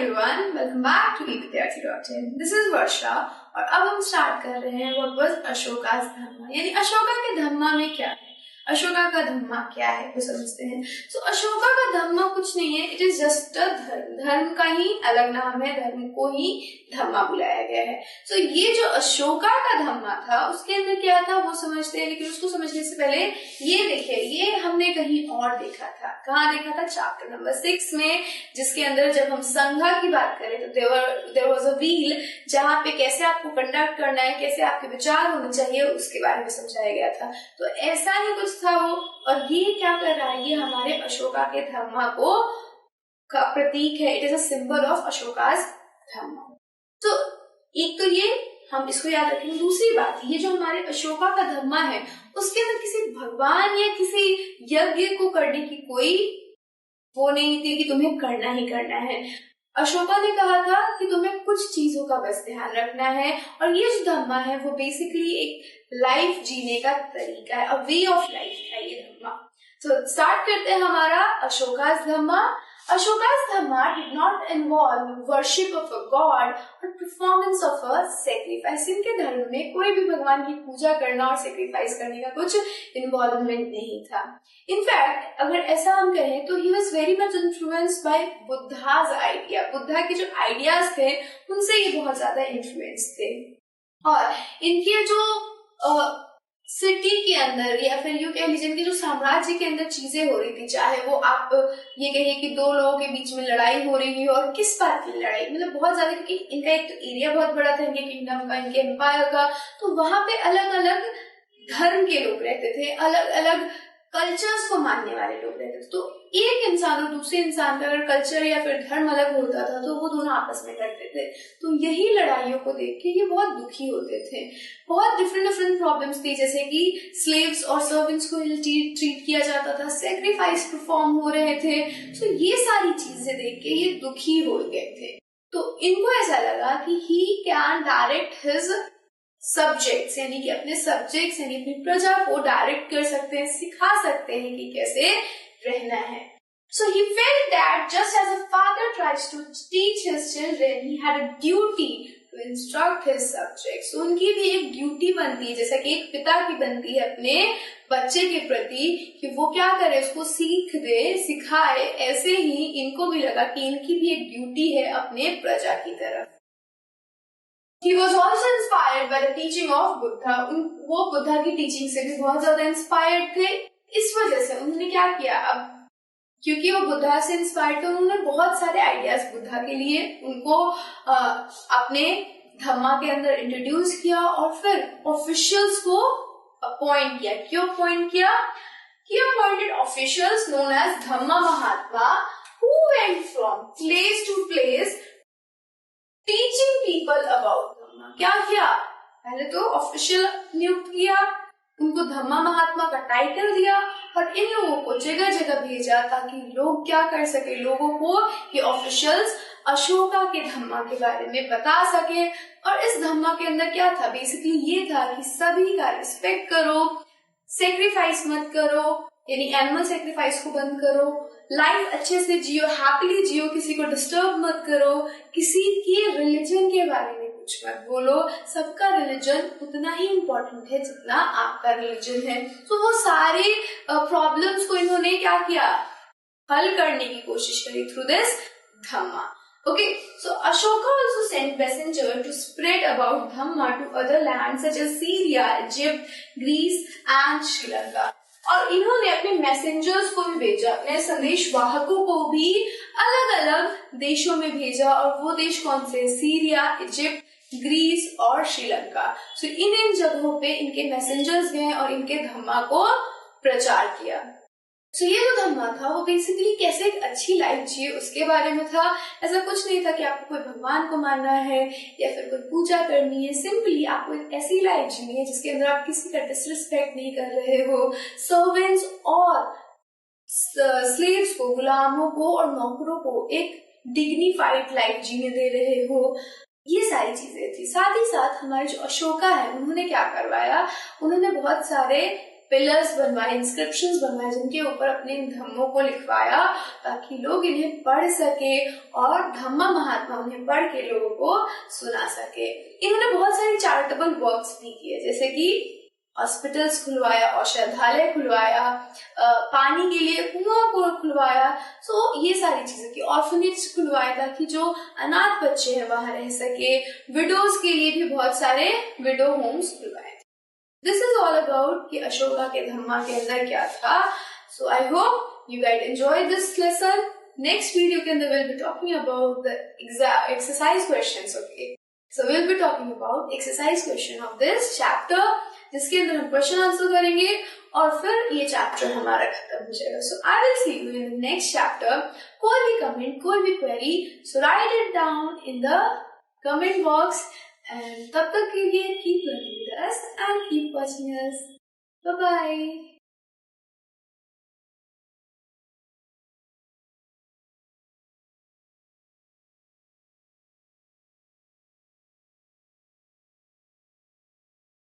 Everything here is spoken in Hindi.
everyone, welcome back to evidyarthi.in. This is वर्षा और अब हम स्टार्ट कर रहे हैं what was अशोका's धम्मा, यानी अशोका के धम्मा में क्या है, अशोका का धम्मा क्या है वो समझते हैं। So, अशोका का धम्मा कुछ नहीं है, इट इज जस्ट अ धर्म, धर्म का ही अलग नाम है, धर्म को ही धम्मा बुलाया गया है। So, ये जो अशोका का धम्मा था उसके अंदर क्या था वो समझते हैं, लेकिन उसको समझने से पहले ये देखिए, ये हमने कहीं और देखा था। कहाँ देखा था? चैप्टर नंबर 6 में, जिसके अंदर जब हम संघा की बात करें तो देयर वाज अ व्हील, जहाँ पे कैसे आपको कंडक्ट करना है, कैसे आपके विचार होने चाहिए उसके बारे में समझाया गया था। तो ऐसा ही कुछ था वो। और ये क्या कर रहा है, ये हमारे अशोका के धम्मा को का प्रतीक है। It is a symbol of Ashoka's dhamma. तो एक तो ये हम इसको याद रखेंगे। दूसरी बात, ये जो हमारे अशोका का धम्मा है उसके अंदर किसी भगवान या किसी यज्ञ को करने की कोई वो नहीं थी कि तुम्हें करना ही करना है। अशोका ने कहा था कि तुम्हें कुछ चीजों का बस ध्यान रखना है, और ये जो धम्मा है वो बेसिकली एक लाइफ जीने का तरीका है, अ वे ऑफ लाइफ है ये धम्मा। तो स्टार्ट करते हैं हमारा अशोका's धम्मा। Ashoka's Dhamma did not involve worship of a god or performance of a sacrifice. इनके धर्म में कोई भी भगवान की पूजा करना और सेक्रीफाइस करने का कुछ इन्वॉल्वमेंट नहीं था। इनफैक्ट अगर ऐसा हम कहें तो he was very much influenced by बुद्धा's idea. Buddha के जो आइडियाज थे उनसे ये बहुत ज्यादा इन्फ्लुएंस थे। और इनके जो सिटी के अंदर या फिर यूं कह लीजिए इनके जो साम्राज्य के अंदर चीजें हो रही थी, चाहे वो आप ये कहिए कि दो लोगों के बीच में लड़ाई हो रही है, और किस बात की लड़ाई, मतलब बहुत ज्यादा, क्योंकि इनका एक तो एरिया बहुत बड़ा था, इनके किंगडम का, इनके एम्पायर का, तो वहां पे अलग अलग धर्म के लोग रहते थे, अलग अलग कल्चर्स को मानने वाले लोग रहते थे। तो एक इंसान और दूसरे इंसान का अगर कल्चर या फिर धर्म अलग होता था तो वो दोनों आपस में लड़ते थे। तो यही लड़ाइयों को देख के ये बहुत दुखी होते थे। बहुत डिफरेंट प्रॉब्लम्स थी, जैसे कि स्लेव्स और सर्वेंट्स को ट्रीट किया जाता था, सेक्रीफाइस परफॉर्म हो रहे थे। तो ये सारी चीजें देख के ये दुखी हो गए थे। तो इनको ऐसा लगा कि he can direct his subjects, यानी कि अपने सब्जेक्ट्स यानी अपनी प्रजा को डायरेक्ट कर सकते हैं, सिखा सकते हैं कि कैसे रहना है। So he felt that just as a father tries to teach his children, he had a duty to instruct his subjects. So उनकी भी एक ड्यूटी बनती है, जैसा कि एक पिता की बनती है अपने बच्चे के प्रति, कि वो क्या करे, उसको सीख दे, सिखाए। ऐसे ही इनको भी लगा कि इनकी भी एक ड्यूटी है अपने प्रजा की तरफ। He was also inspired by the teaching of Buddha. वो बुद्धा की टीचिंग से भी बहुत ज्यादा इंस्पायर्ड थे। इस वजह से उन्होंने क्या किया, अब क्योंकि वो बुद्धा से इंस्पायर्ड थे, उन्होंने बहुत सारे आइडियाज बुद्धा के लिए उनको अपने धम्मा के अंदर इंट्रोड्यूस किया, और फिर ऑफिशियल्स को अपॉइंट किया। क्यों अपॉइंट किया? He appointed officials known as Dhamma Mahatma who went from place to place teaching people about Dhamma. क्या किया? पहले तो ऑफिशियल नियुक्त किया, उनको धम्मा महात्मा का टाइटल दिया, और इन लोगों को जगह जगह भेजा ताकि लोग क्या कर सके, लोगों को ये ऑफिशियल्स अशोका के धम्मा के बारे में बता सके। और इस धम्मा के अंदर क्या था, बेसिकली ये था कि सभी का रिस्पेक्ट करो, सेक्रीफाइस मत करो, यानी एनिमल सेक्रीफाइस को बंद करो, लाइफ अच्छे से जियो, हैप्पीली जियो, किसी को डिस्टर्ब मत करो, किसी की रिलीजन के बारे में कुछ मत बोलो, सबका रिलीजन उतना ही इम्पोर्टेंट है जितना आपका रिलीजन है। तो वो सारे प्रॉब्लम्स को इन्होंने क्या किया, हल करने की कोशिश करी through this Dhamma. Okay, so Ashoka also sent messenger to spread about Dhamma to other lands such as Syria, Egypt, Greece and Sri Lanka. और इन्होंने अपने मैसेंजर्स को भी भेजा, अपने संदेश वाहकों को भी अलग अलग देशों में भेजा। और वो देश कौन से? सीरिया, इजिप्ट, ग्रीस और श्रीलंका। सो इन जगहों पे इनके मैसेंजर्स गए और इनके धम्मा को प्रचार किया। सो ये जो धम्मा था वो बेसिकली कैसे एक अच्छी लाइफ जिए उसके बारे में था। ऐसा कुछ नहीं था कि आपको कोई भगवान को मानना है या फिर कोई पूजा करनी है, सिंपली आपको एक ऐसी लाइफ जीनी है जिसके अंदर आप किसी का डिसरिस्पेक्ट नहीं कर रहे हो, सर्वेंट्स और स्लेव्स को, गुलामों को और नौकरों को एक डिग्निफाइड लाइफ जीने दे रहे हो। ये सारी चीजें थी। साथ ही साथ हमारे जो अशोका है उन्होंने क्या करवाया, उन्होंने बहुत सारे पिलर्स बनवाए, इंस्क्रिप्शंस बनवाए, जिनके ऊपर अपने धम्मों को लिखवाया ताकि लोग इन्हें पढ़ सके और धम्मा महात्मा उन्हें पढ़ के लोगों को सुना सके। इन्होंने बहुत सारी चैरिटेबल वर्क्स भी किए, जैसे कि हॉस्पिटल्स खुलवाया, औषधालय खुलवाया, पानी के लिए कुआं को खुलवाया। सो ये सारी चीजें की, ऑर्फनेज खुलवाया ताकि जो अनाथ बच्चे हैं वहां रह सके। विडोज के लिए भी बहुत सारे विडो होम्स खुलवाए। दिस इज ऑल अबाउट कि अशोका के धम्मा के अंदर क्या था। So I hope you guys enjoy this lesson. Next video के अंदर we'll be talking about the exercise questions. Okay, so we'll be talking about exercise question of this chapter, जिसके अंदर हम क्वेश्चन आंसर करेंगे और फिर ये चैप्टर हमारा खत्म हो जाएगा। So I will see you in the next chapter. कोई भी कमेंट, कोई भी query, so write it down in the comment box. And तब तक के लिए keep learning with us and keep watching us. Bye bye.